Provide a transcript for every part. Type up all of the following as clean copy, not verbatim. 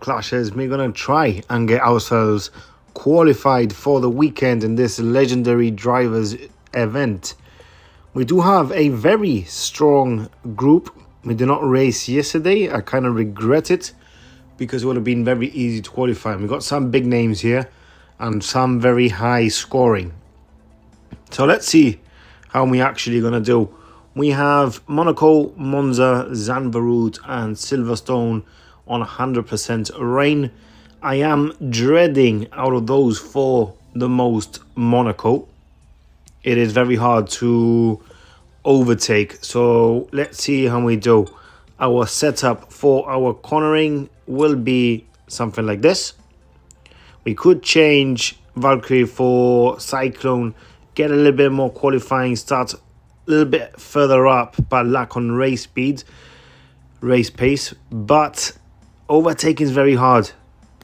clashes. We're going to try and get ourselves qualified for the weekend in this legendary drivers event. We do have a very strong group. We did not race yesterday. I kind of regret it because it would have been very easy to qualify. We got some big names here and some very high scoring. So let's see how we actually going to do. We have Monaco, Monza, Zandvoort and Silverstone on 100% rain. I am dreading out of those four the most Monaco. It is very hard to overtake. So let's see how we do. Our setup for our cornering will be something like this. We could change Valkyrie for Cyclone, get a little bit more qualifying, start a little bit further up, but lack on race speed, race pace. But overtaking is very hard.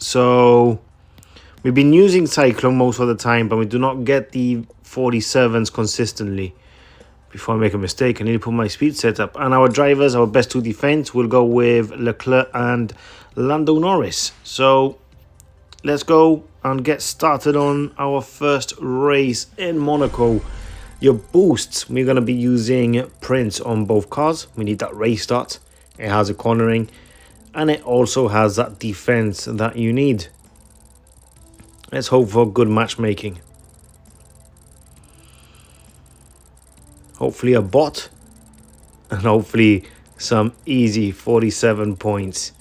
So we've been using Cyclone most of the time, but we do not get the 47s consistently. Before I make a mistake, I need to put my speed setup. And our drivers, our best two defense, will go with Leclerc and Lando Norris. So let's go and get started on our first race in Monaco. Your boosts, we're going to be using Prince on both cars. We need that race start. It has a cornering and it also has that defense that you need. Let's hope for good matchmaking. Hopefully a bot and hopefully some easy 47 points.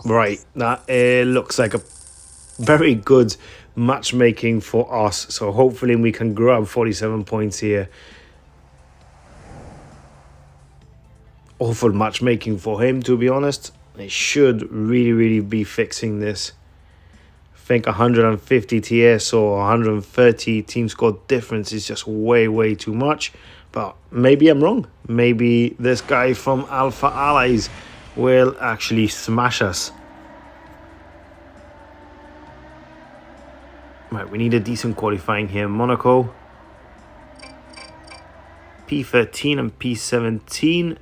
Right, that looks like a very good matchmaking for us. So hopefully we can grab 47 points here. Awful matchmaking for him, to be honest. They should really be fixing this. I think 150 TS or 130 team score difference is just way too much. But maybe I'm wrong. Maybe this guy from Alpha Allies will actually smash us. Right, we need a decent qualifying here. Monaco. P13 and P17.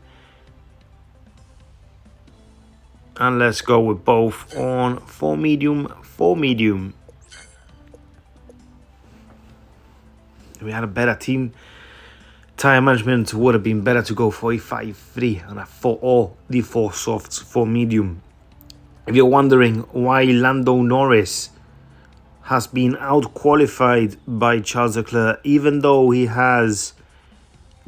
And let's go with both on 4 medium, 4 medium. If we had a better team, tire management would have been better to go for a 5-3 and a 4 or the 4 softs for medium. If you're wondering why Lando Norris has been out-qualified by Charles Leclerc, even though he has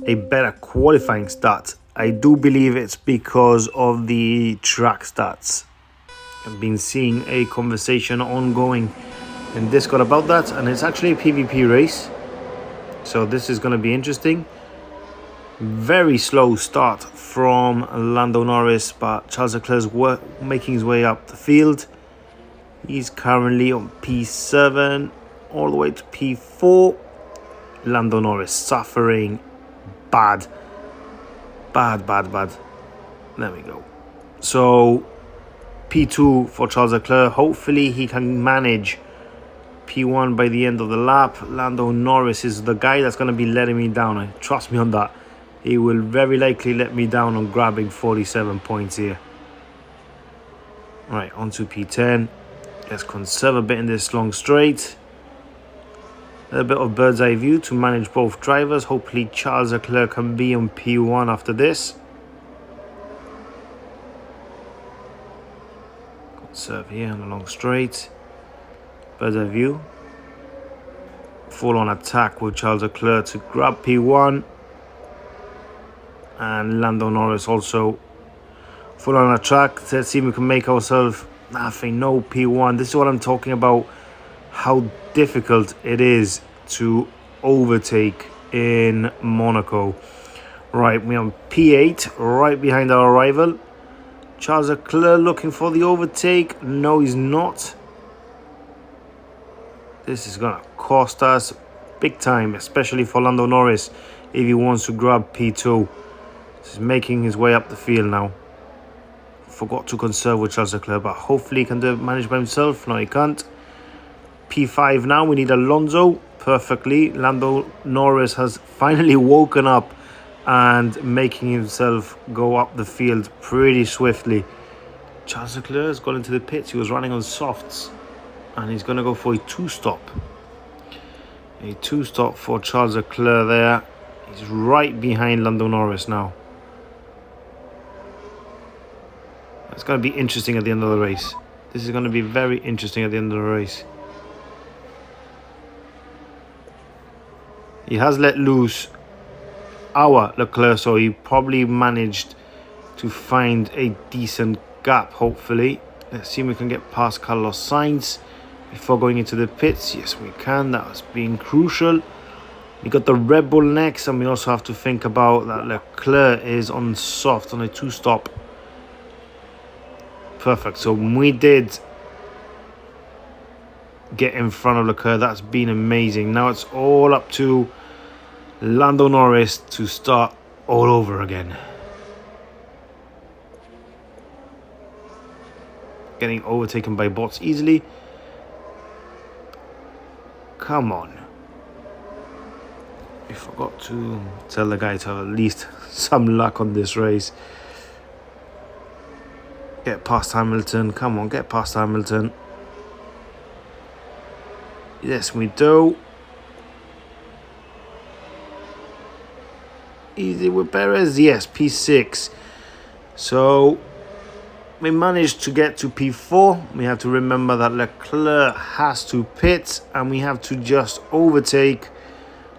a better qualifying stat, I do believe it's because of the track stats. I've been seeing a conversation ongoing in Discord about that, and it's actually a PvP race. So this is going to be interesting. Very slow start from Lando Norris, but Charles Leclerc's making his way up the field. He's currently on P7 all the way to P4. Lando Norris suffering bad. There we go. So P2 for Charles Leclerc. Hopefully he can manage P1 by the end of the lap. Lando Norris is the guy that's going to be letting me down. Trust me on that. He will very likely let me down on grabbing 47 points here. Right, on to P10. Let's conserve a bit in this long straight. A bit of bird's eye view to manage both drivers. Hopefully Charles Leclerc can be on P1 after this. Conserve here on the long straight. Bird's eye view. Full on attack with Charles Leclerc to grab P1. And Lando Norris also full on attack. Let's see if we can make ourselves nothing. No P1. This is what I'm talking about. How difficult it is to overtake in Monaco. Right, we're on P8, right behind our rival. Charles Leclerc looking for the overtake. No, he's not. This is going to cost us big time, especially for Lando Norris if he wants to grab P2. He's making his way up the field now. Forgot to conserve with Charles Leclerc, but hopefully he can do it managed by himself. No, he can't. P5 now. We need Alonso perfectly. Lando Norris has finally woken up and making himself go up the field pretty swiftly. Charles Leclerc has gone into the pits. He was running on softs, and he's going to go for a two-stop. A two-stop for Charles Leclerc there. He's right behind Lando Norris now. It's going to be interesting at the end of the race. This is going to be very interesting at the end of the race. He has let loose our Leclerc, so he probably managed to find a decent gap, hopefully. Let's see if we can get past Carlos Sainz before going into the pits. Yes, we can. That was being crucial. We got the Red Bull next, and we also have to think about that Leclerc is on soft on a two-stop. Perfect. So we did get in front of Leclerc. That's been amazing. Now it's all up to Lando Norris to start all over again. Getting overtaken by bots easily. Come on. I forgot to tell the guy to have at least some luck on this race. Get past Hamilton. Come on, get past Hamilton. Yes, we do. Easy with Perez. Yes, P6. So we managed to get to P4. We have to remember that Leclerc has to pit, and we have to just overtake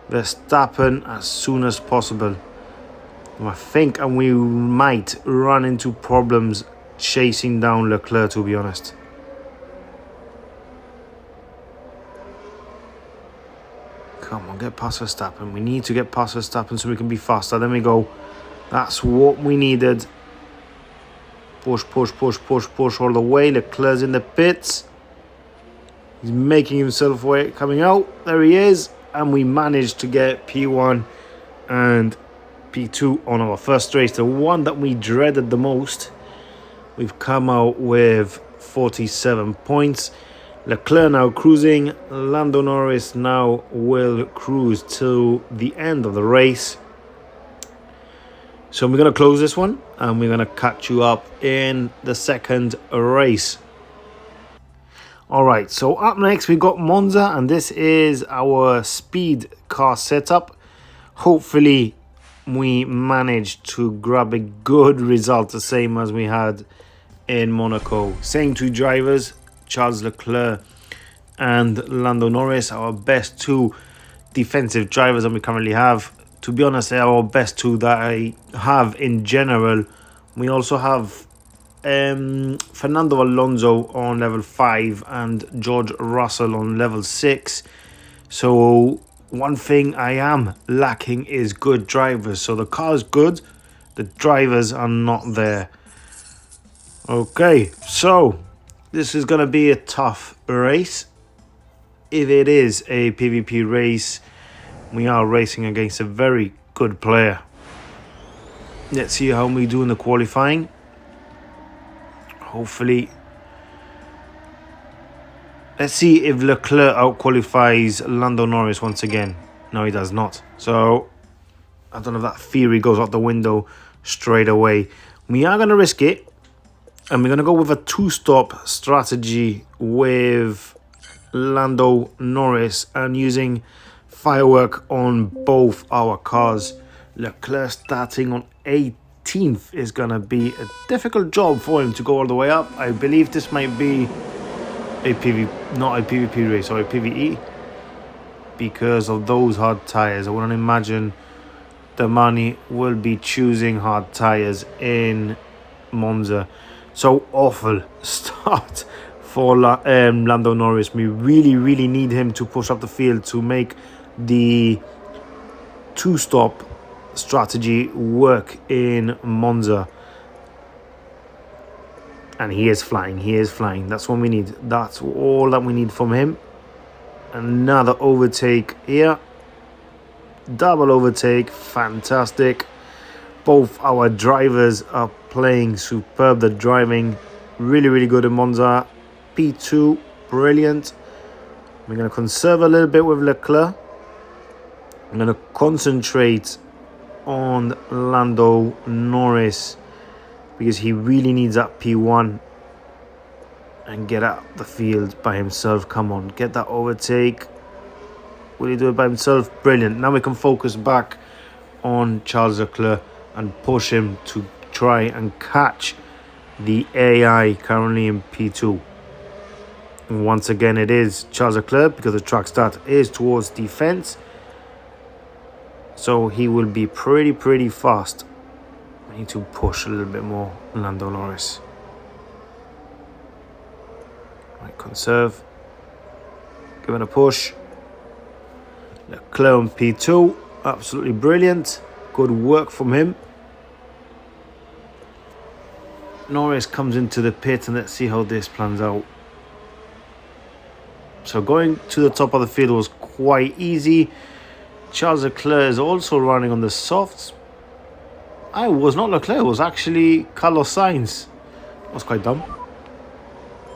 Verstappen as soon as possible. I think, and we might run into problems chasing down Leclerc, to be honest. Come on, get past Verstappen. We need to get past Verstappen so we can be faster. There we go. That's what we needed. Push, push, push, push, push all the way. Leclerc's in the pits. He's making himself way coming out. There he is. And we managed to get P1 and P2 on our first race. The one that we dreaded the most. We've come out with 47 points. Leclerc now cruising. Lando Norris now will cruise to the end of the race. So we're going to close this one, and we're going to catch you up in the second race. Alright, so up next we got Monza, and this is our speed car setup. Hopefully we managed to grab a good result, the same as we had in Monaco. Same two drivers, Charles Leclerc and Lando Norris, our best two defensive drivers that we currently have. To be honest, they are our best two that I have in general. We also have Fernando Alonso on level 5 and George Russell on level 6. So one thing I am lacking is good drivers. So the car is good, the drivers are not there. Okay, so this is going to be a tough race. If it is a PvP race, we are racing against a very good player. Let's see how we do in the qualifying. Hopefully. Let's see if Leclerc outqualifies Lando Norris once again. No, he does not. So I don't know if that theory goes out the window straight away. We are going to risk it. And we're going to go with a two-stop strategy with Lando Norris and using firework on both our cars. Leclerc starting on 18th is going to be a difficult job for him to go all the way up. I believe this might be not a PvP race, or a PvE, because of those hard tires. I wouldn't imagine the money will be choosing hard tires in Monza. So awful start for Lando Norris. We really need him to push up the field to make the two-stop strategy work in Monza. And he is flying. That's what we need. That's all that we need from him. Another overtake here. Double overtake. Fantastic. Both our drivers are playing superb. They're driving really good in Monza. P2, brilliant. We're going to conserve a little bit with Leclerc. I'm going to concentrate on Lando Norris because he really needs that P1 and get out the field by himself. Come on, get that overtake. Will he do it by himself? Brilliant. Now we can focus back on Charles Leclerc and push him to try and catch the AI currently in P2. And once again, it is Charles Leclerc because the track start is towards defense. So he will be pretty fast. We need to push a little bit more Lando Norris. Right, conserve. Give it a push. Leclerc on P2. Absolutely brilliant. Good work from him. Norris comes into the pit and let's see how this plans out. So going to the top of the field was quite easy. Charles Leclerc is also running on the softs. I was not Leclerc, it was actually Carlos Sainz. That was quite dumb.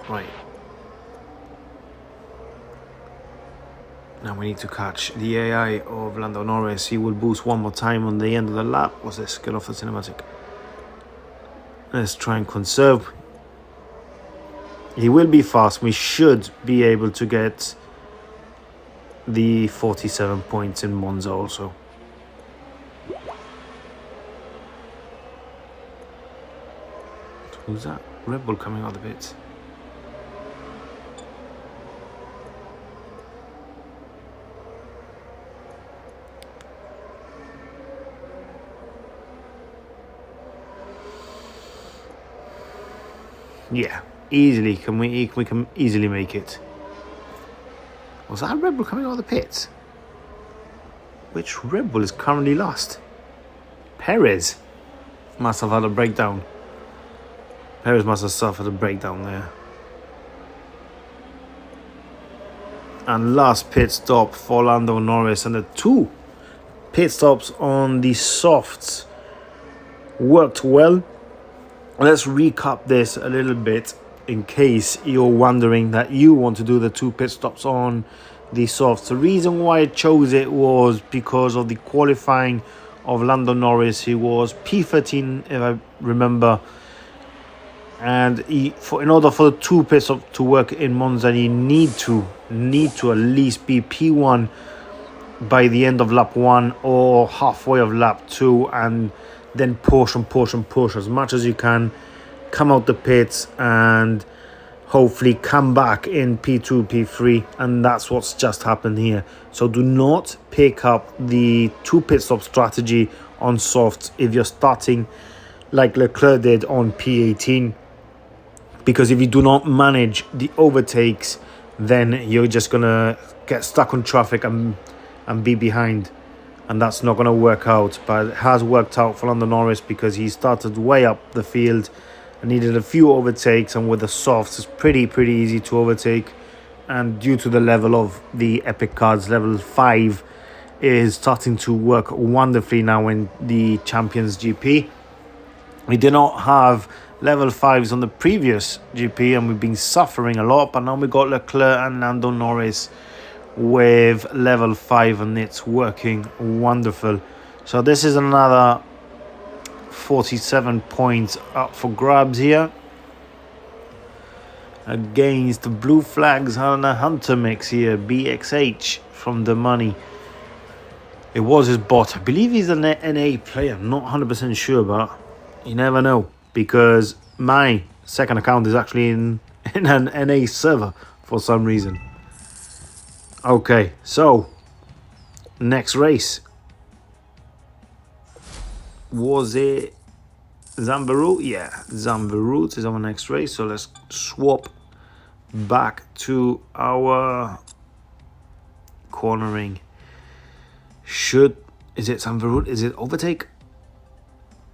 Right. Now we need to catch the AI of Lando Norris. He will boost one more time on the end of the lap. What's this? Get off the cinematic. Let's try and conserve. He will be fast. We should be able to get the 47 points in Monza also. Who's that? Red Bull coming out of the pits. Yeah, easily. We can easily make it. Was that Red Bull coming out of the pits? Which Red Bull is currently lost? Perez must have had a breakdown. Perez must have suffered a breakdown there. And last pit stop for Lando Norris, and the two pit stops on the softs worked well. Let's recap this a little bit in case you're wondering that you want to do the two pit stops on the softs. The reason why I chose it was because of the qualifying of Lando Norris. He was P13 if I remember, and in order for the two pit stops to work in Monza, you need to at least be P1 by the end of lap 1 or halfway of lap 2, and then push as much as you can, come out the pits and hopefully come back in P2, P3, and that's what's just happened here. So do not pick up the two pit stop strategy on softs if you're starting like Leclerc did on P18, because if you do not manage the overtakes, then you're just gonna get stuck on traffic and be behind. And that's not going to work out, but it has worked out for Lando Norris because he started way up the field and needed a few overtakes, and with the softs it's pretty easy to overtake. And due to the level of the epic cards, level 5 is starting to work wonderfully now in the Champions GP. We did not have level 5s on the previous GP and we've been suffering a lot, but now we got Leclerc and Lando Norris with level 5 and it's working wonderful. So this is another 47 points up for grabs here against the Blue Flags and a Hunter mix here. BXH from the money. It was his bot. I believe he's an NA player. I'm not 100% sure, but you never know, because my second account is actually in an NA server for some reason. Okay, so next race. Was it Zandvoort? Yeah, Zandvoort is our next race. So let's swap back to our cornering. Is it Zandvoort? Is it overtake?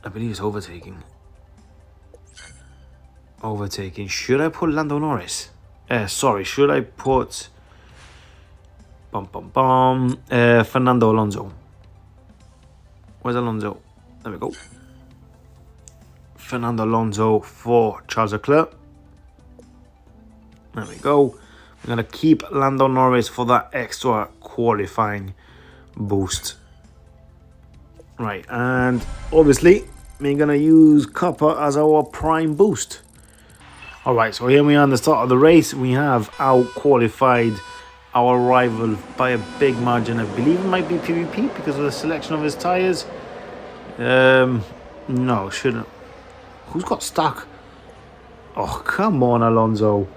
I believe it's overtaking. Overtaking. Should I put Lando Norris? Should I put Fernando Alonso? Where's Alonso? There we go. Fernando Alonso for Charles Leclerc. There we go. We're going to keep Lando Norris for that extra qualifying boost. Right, and obviously we're gonna use copper as our prime boost. All right, so here we are on the start of the race. We have out qualified our rival by a big margin. I believe it might be PvP because of the selection of his tires. No, shouldn't. Who's got stuck? Oh, come on, Alonso.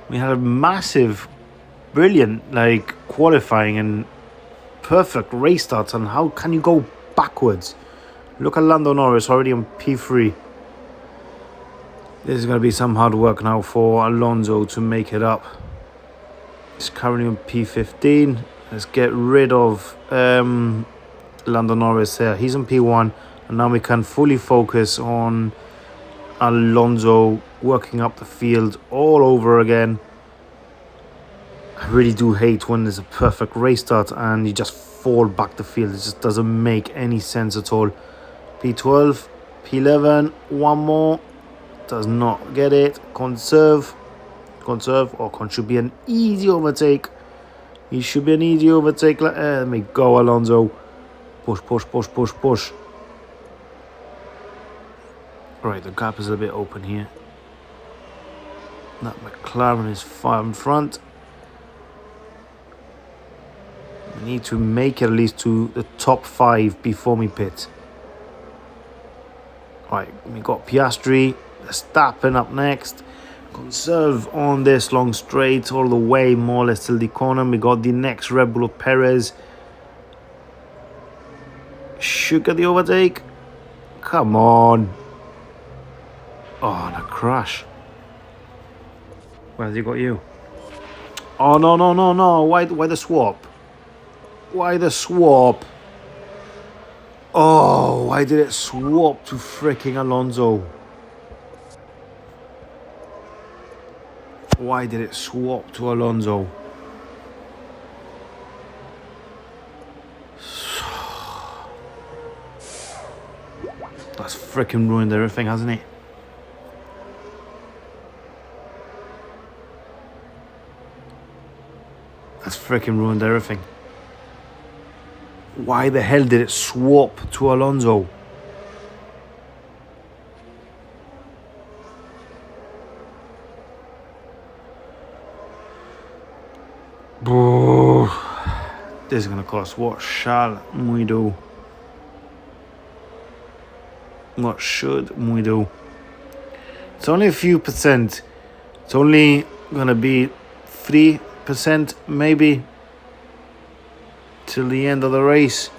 We had a massive, brilliant, like, qualifying and perfect race starts. And how can you go backwards? Look at Lando Norris already on P3. This is going to be some hard work now for Alonso to make it up. He's currently on P15. Let's get rid of Lando Norris here. He's on P1. And now we can fully focus on Alonso working up the field all over again. I really do hate when there's a perfect race start and you just fall back the field. It just doesn't make any sense at all. P12, P11, one more. Does not get it. Conserve, or should be an easy overtake. He should be an easy overtake. Let me go, Alonso. Push, push, push, push, push. Right, the gap is a bit open here. That McLaren is far in front. We need to make it at least to the top 5 before we pit. Right, we got Piastri. Verstappen up next. Conserve on this long straight all the way more or less till the corner. We got the next Red Bull of Perez. Should get the overtake. Come on. Oh, and a crash. Where's he got you? Oh, no, no, no, no. Why the swap? Why the swap? Oh, why did it swap to freaking Alonso? Why did it swap to Alonso? That's freaking ruined everything, hasn't it? That's freaking ruined everything. Why the hell did it swap to Alonso? This is going to cost. What shall we do? What should we do? It's only a few percent. It's only going to be 3% maybe till the end of the race.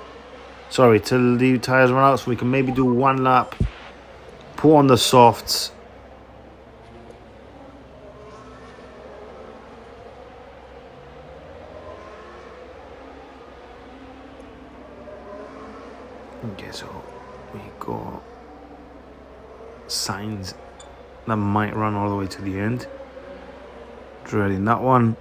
Sorry, till the tires run out, so we can maybe do one lap, put on the softs. Okay, so we got signs that might run all the way to the end. Dreading that one.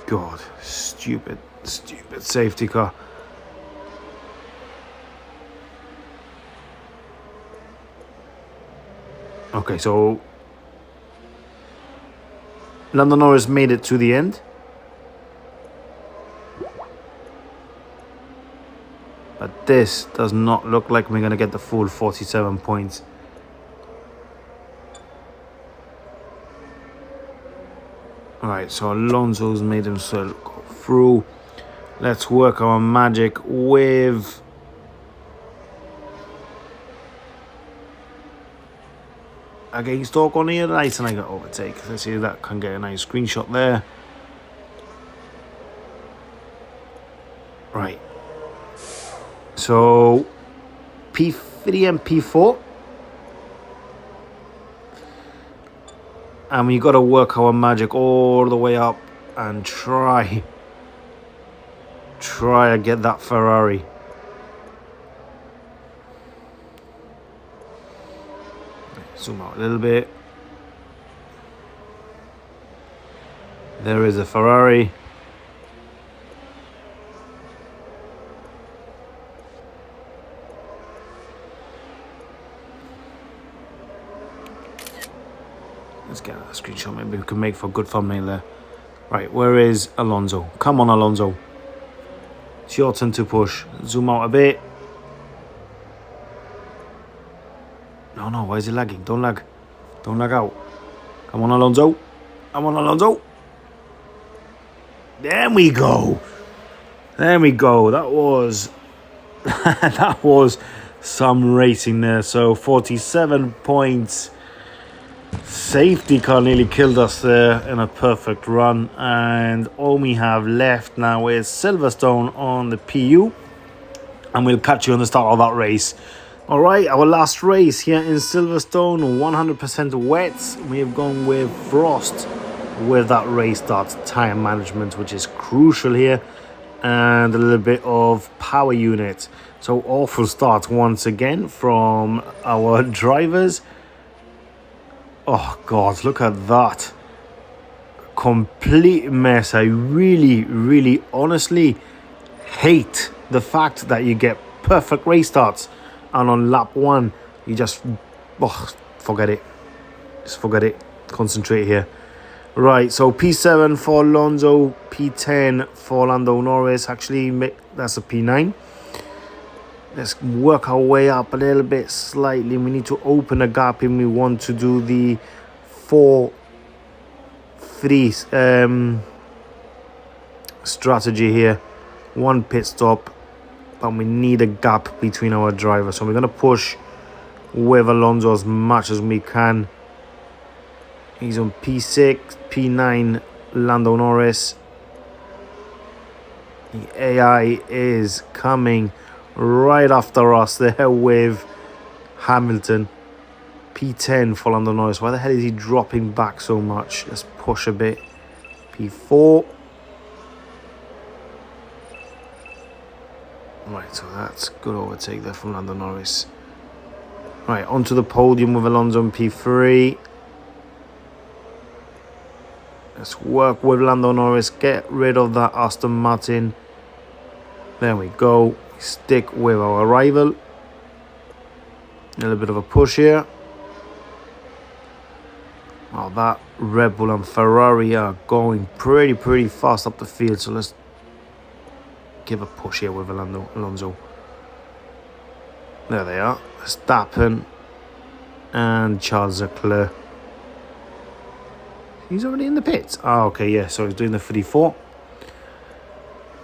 God, stupid safety car. Okay, so Lando Norris made it to the end. But this does not look like we're going to get the full 47 points. Alright, so Alonso's made himself go through. Let's work our magic with against Ocon here. Nice, and I got overtake. Let's see if that can get a nice screenshot there. Right. So P3 and P4. And we got to work our magic all the way up and try to get that Ferrari. Zoom out a little bit. There is a Ferrari. Let's get a screenshot. Maybe we can make for a good thumbnail there. Right, where is Alonso? Come on, Alonso. It's your turn to push. Zoom out a bit. No, why is it lagging? Don't lag. Don't lag out. Come on, Alonso. Come on, Alonso. There we go. There we go. That was that was some racing there. So 47 points. Safety car nearly killed us there in a perfect run. And all we have left now is Silverstone on the PU. And we'll catch you on the start of that race. Alright, our last race here in Silverstone, 100% wet. We have gone with Frost with that race start, tyre management, which is crucial here, and a little bit of power unit. So awful start once again from our drivers. Oh God, look at that. Complete mess. I really honestly hate the fact that you get perfect race starts and on lap 1 you just forget it. Just forget it. Concentrate here. Right, so P7 for Alonso, P10 for Lando Norris. Actually, that's a P9. Let's work our way up a little bit slightly. We need to open a gap and we want to do the 4-3 strategy here. 1 pit stop, but we need a gap between our drivers. So we're going to push with Alonso as much as we can. He's on P6, P9, Lando Norris. The AI is coming right after us there with Hamilton. P10 for Lando Norris. Why the hell is he dropping back so much? Let's push a bit. P4. Right, so that's good overtake there from Lando Norris. Right, onto the podium with Alonso on P3. Let's work with Lando Norris. Get rid of that Aston Martin. There we go. Stick with our rival. A little bit of a push here. Oh, that Red Bull and Ferrari are going pretty fast up the field. So let's give a push here with Alonso. There they are. Verstappen and Charles Leclerc. He's already in the pits. Oh, okay, yeah. So he's doing the 34.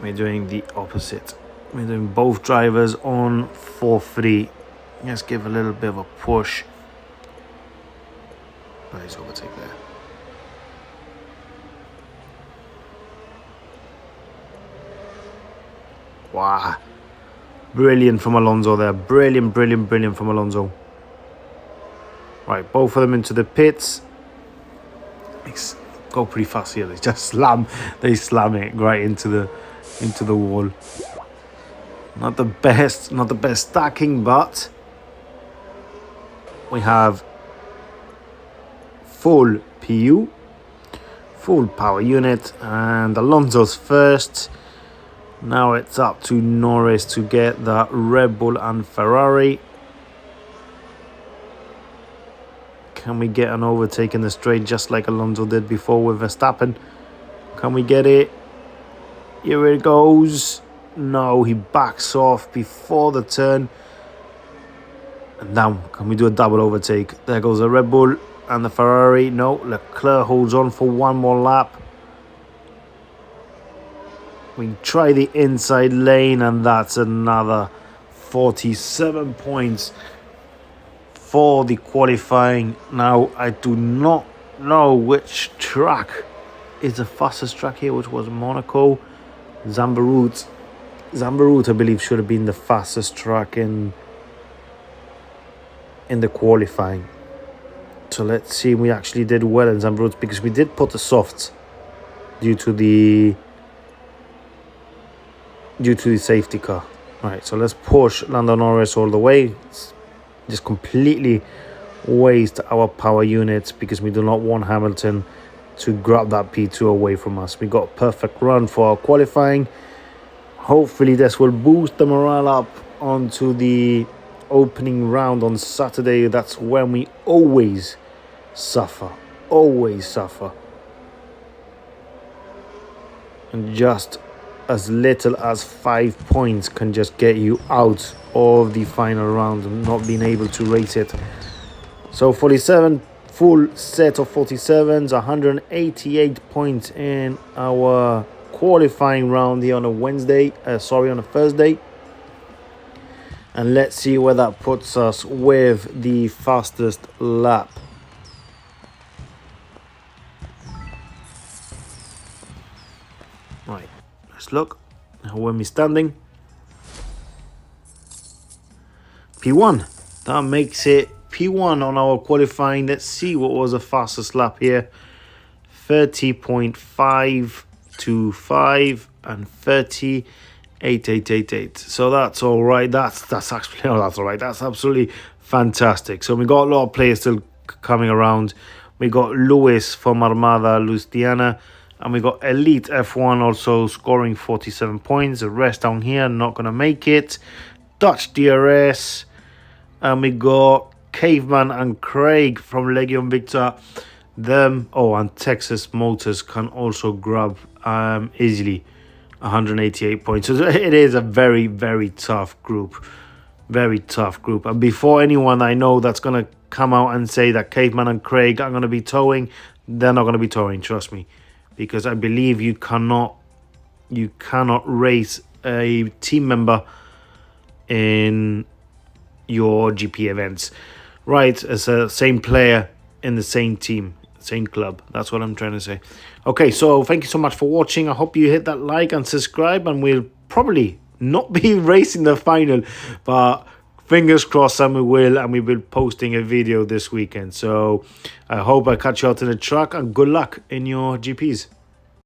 We're doing the opposite. We're doing both drivers on 4-3. Let's give a little bit of a push. Nice overtake there. Wow. Brilliant from Alonso there. Brilliant from Alonso. Right, both of them into the pits. Go pretty fast here. They just slam it right into the wall. Not the best stacking, but we have full PU, full power unit, and Alonso's first. Now it's up to Norris to get that Red Bull and Ferrari. Can we get an overtake in the straight just like Alonso did before with Verstappen? Can we get it? Here it goes. No, he backs off before the turn. And now, can we do a double overtake? There goes the Red Bull and the Ferrari. No, Leclerc holds on for one more lap. We try the inside lane, and that's another 47 points for the qualifying. Now, I do not know which track is the fastest track here, which was Monaco. Zandvoort, I believe, should have been the fastest track in the qualifying. So let's see. We actually did well in Zandvoort because we did put the softs due to the safety car. Right, so let's push Lando Norris all the way. Just completely waste our power units because we do not want Hamilton to grab that P2 away from us. We got a perfect run for our qualifying. Hopefully this will boost the morale up onto the opening round on Saturday. That's when we always suffer. And just as little as 5 points can just get you out of the final round and not being able to race it. So 47 full set of 47s, 188 points in our qualifying round here on a on a Thursday. And let's see where that puts us with the fastest lap. Right, let's look. Where we standing? P1. That makes it P1 on our qualifying. Let's see what was the fastest lap here. 30.525 and 30.8888. So that's all right. That's actually that's all right. That's absolutely fantastic. So we got a lot of players still coming around. We got Lewis from Armada Lustiana, and we got Elite F1 also scoring 47 points. The rest down here not gonna make it. Dutch DRS, and we got Caveman and Craig from Legion Victor. And Texas Motors can also grab easily 188 points. So it is a very, very tough group. Very tough group. And before anyone I know that's going to come out and say that Caveman and Craig are going to be towing, they're not going to be towing, trust me. Because I believe you cannot race a team member in your GP events. Right, as a same player in the same team, same club. That's what I'm trying to say. Okay, so thank you so much for watching. I hope you hit that like and subscribe, and we'll probably not be racing the final, but fingers crossed, and we will be posting a video this weekend. So I hope I catch you out in the track, and good luck in your GPs.